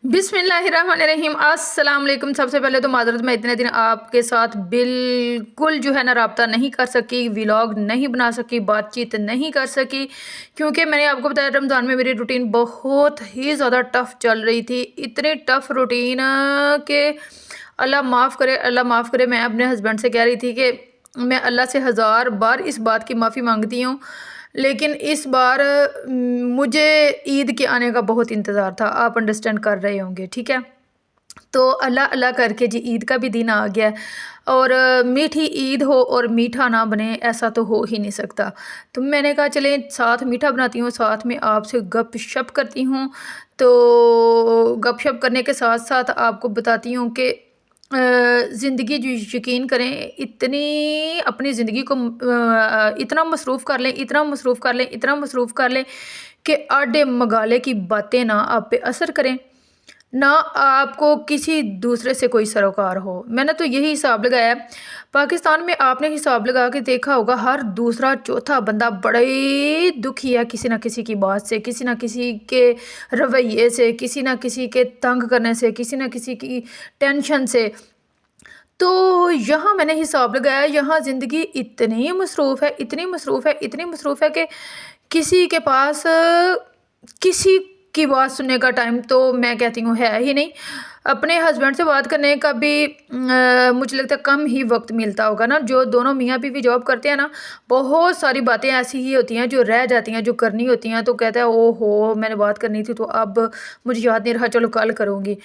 बिस्मिल्लाहिर्रहमानिर्रहीम। अस्सलाम वालेकुम। सबसे पहले तो माज़रत, मैं इतने दिन आपके साथ बिल्कुल जो है ना रब्ता नहीं कर सकी, व्लॉग नहीं बना सकी, बातचीत नहीं कर सकी, क्योंकि मैंने आपको बताया रमज़ान में मेरी रूटीन बहुत ही ज़्यादा टफ़ चल रही थी। इतनी टफ़ रूटीन के अल्लाह माफ़ करे, अल्लाह माफ़ करे। मैं अपने हस्बैंड से कह रही थी कि मैं अल्लाह से हज़ार बार इस बात की माफ़ी मांगती हूँ, लेकिन इस बार मुझे ईद के आने का बहुत इंतज़ार था। आप अंडरस्टैंड कर रहे होंगे, ठीक है। तो अल्लाह अल्लाह करके जी ईद का भी दिन आ गया, और मीठी ईद हो और मीठा ना बने, ऐसा तो हो ही नहीं सकता। तो मैंने कहा चलें साथ मीठा बनाती हूँ, साथ में आपसे गप शप करती हूँ। तो गप शप करने के साथ साथ आपको बताती हूँ कि ज़िंदगी जो, यकीन करें, इतनी अपनी ज़िंदगी को इतना मसरूफ़ कर लें, इतना मसरूफ़ कर लें, इतना मसरूफ़ कर लें कि आडे मगाले की बातें ना आप पे असर करें, ना आपको किसी दूसरे से कोई सरोकार हो। मैंने तो यही हिसाब लगाया है। पाकिस्तान में आपने हिसाब लगा के देखा होगा, हर दूसरा चौथा बंदा बड़ा ही दुखी है किसी ना किसी की बात से, किसी ना किसी के रवैये से, किसी ना किसी के तंग करने से, किसी ना किसी की टेंशन से। तो यहाँ मैंने हिसाब लगाया, यहाँ ज़िंदगी इतनी मसरूफ़ है, इतनी मसरूफ़ है, इतनी मसरूफ़ है कि किसी के पास किसी की बात सुनने का टाइम तो मैं कहती हूँ है ही नहीं। अपने हस्बैंड से बात करने का भी मुझे लगता है कम ही वक्त मिलता होगा ना। जो दोनों मियाँ बीवी जॉब करते हैं ना, बहुत सारी बातें ऐसी ही होती हैं जो रह जाती हैं, जो करनी होती हैं, तो कहता है ओहो मैंने बात करनी थी तो अब मुझे याद नहीं रहा, चलो कल करूँगी।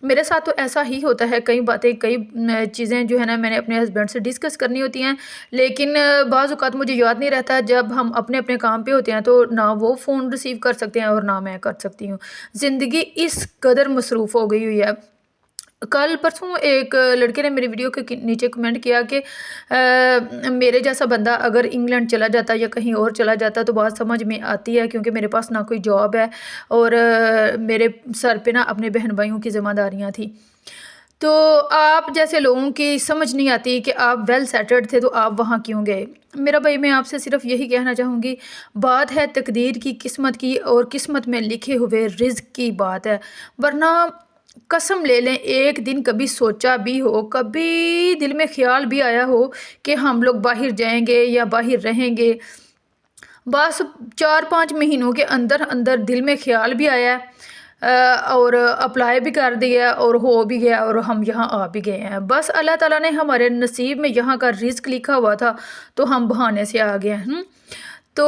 मेरे साथ तो ऐसा ही होता है, कई बातें, कई चीज़ें जो है ना मैंने अपने हस्बैंड से डिस्कस करनी होती हैं, लेकिन बाज़ औक़ात मुझे याद नहीं रहता। जब हम अपने अपने काम पे होते हैं तो ना वो फ़ोन रिसीव कर सकते हैं और ना मैं कर सकती हूँ। ज़िंदगी इस कदर मसरूफ़ हो गई हुई है। कल परसों एक लड़के ने मेरी वीडियो के नीचे कमेंट किया कि मेरे जैसा बंदा अगर इंग्लैंड चला जाता या कहीं और चला जाता तो बात समझ में आती है, क्योंकि मेरे पास ना कोई जॉब है और मेरे सर पे ना अपने बहन भाइयों की ज़िम्मेदारियाँ थी। तो आप जैसे लोगों की समझ नहीं आती कि आप वेल सेटल्ड थे तो आप वहाँ क्यों गए। मेरा भाई, मैं आपसे सिर्फ यही कहना चाहूँगी, बात है तकदीर की, किस्मत की, और किस्मत में लिखे हुए रिज़्क़ की बात है। वरना कसम ले लें, एक दिन कभी सोचा भी हो, कभी दिल में ख्याल भी आया हो कि हम लोग बाहर जाएंगे या बाहर रहेंगे, बस 4-5 महीनों के अंदर अंदर दिल में ख्याल भी आया और अप्लाई भी कर दिया और हो भी गया और हम यहाँ आ भी गए हैं। बस अल्लाह ताला ने हमारे नसीब में यहाँ का रिज़्क़ लिखा हुआ था तो हम बहाने से आ गए। तो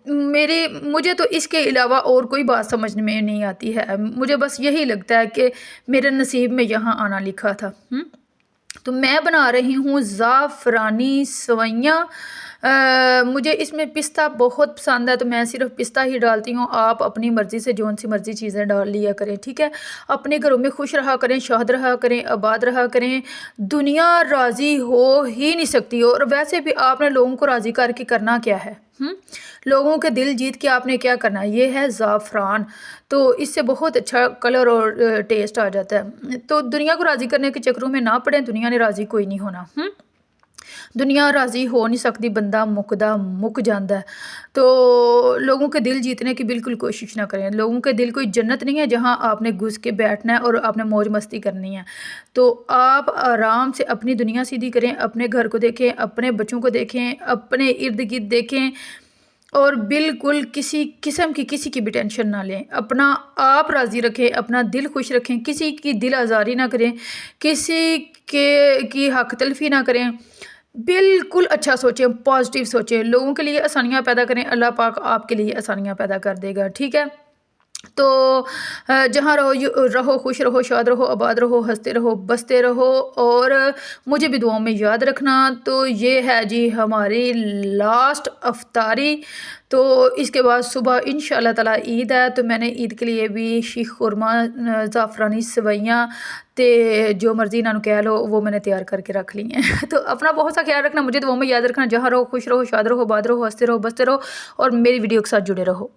मुझे तो इसके अलावा और कोई बात समझ में नहीं आती है। मुझे बस यही लगता है कि मेरे नसीब में यहाँ आना लिखा था। तो मैं बना रही हूँ ज़ाफ़रानी सेवइयाँ। मुझे इसमें पिस्ता बहुत पसंद है तो मैं सिर्फ पिस्ता ही डालती हूँ। आप अपनी मर्ज़ी से जौन सी मर्ज़ी चीज़ें डाल लिया करें, ठीक है। अपने घरों में खुश रहा करें, शाद रहा करें, आबाद रहा करें। दुनिया राज़ी हो ही नहीं सकती, और वैसे भी आपने लोगों को राज़ी करके करना क्या है? लोगों के दिल जीत के आपने क्या करना है? ये है ज़ाफ़रान। तो इससे बहुत अच्छा कलर और टेस्ट आ जाता है। तो दुनिया को राज़ी करने के चक्करों में ना पड़ें, दुनिया ने राज़ी कोई नहीं होना। दुनिया राज़ी हो नहीं सकती, बंदा मुकदा मुक जाता है। तो लोगों के दिल जीतने की बिल्कुल कोशिश ना करें। लोगों के दिल कोई जन्नत नहीं है जहाँ आपने घुस के बैठना है और आपने मौज मस्ती करनी है। तो आप आराम से अपनी दुनिया सीधी करें, अपने घर को देखें, अपने बच्चों को देखें, अपने इर्द गिर्द देखें, और बिल्कुल किसी किस्म की किसी की भी टेंशन ना लें। अपना आप राज़ी रखें, अपना दिल खुश रखें, किसी की दिल आज़ारी ना करें, किसी के की हक तलफ़ी ना करें। बिल्कुल अच्छा सोचें, पॉजिटिव सोचें, लोगों के लिए आसानियाँ पैदा करें, अल्लाह पाक आपके लिए आसानियाँ पैदा कर देगा, ठीक है। तो जहाँ रहो खुश रहो, शाद रहो, आबाद रहो, हंसते रहो, बसते रहो, और मुझे भी दुआओं में याद रखना। तो ये है जी हमारी लास्ट अफ्तारी। तो इसके बाद सुबह इंशाअल्लाह ताला ईद है, तो मैंने ईद के लिए भी शीख खुरमा, ज़ाफ़रानी सेवइयाँ, ते जो मर्ज़ी इन्हों कह लो, वो मैंने तैयार करके रख ली हैं। तो अपना बहुत सा ख्याल रखना, मुझे दुआओं में याद रखना। जहाँ रहो खुश रहो, शाद रहो, आबाद रहो, हंसते रहो, बसते रहो, और मेरी वीडियो के साथ जुड़े रहो।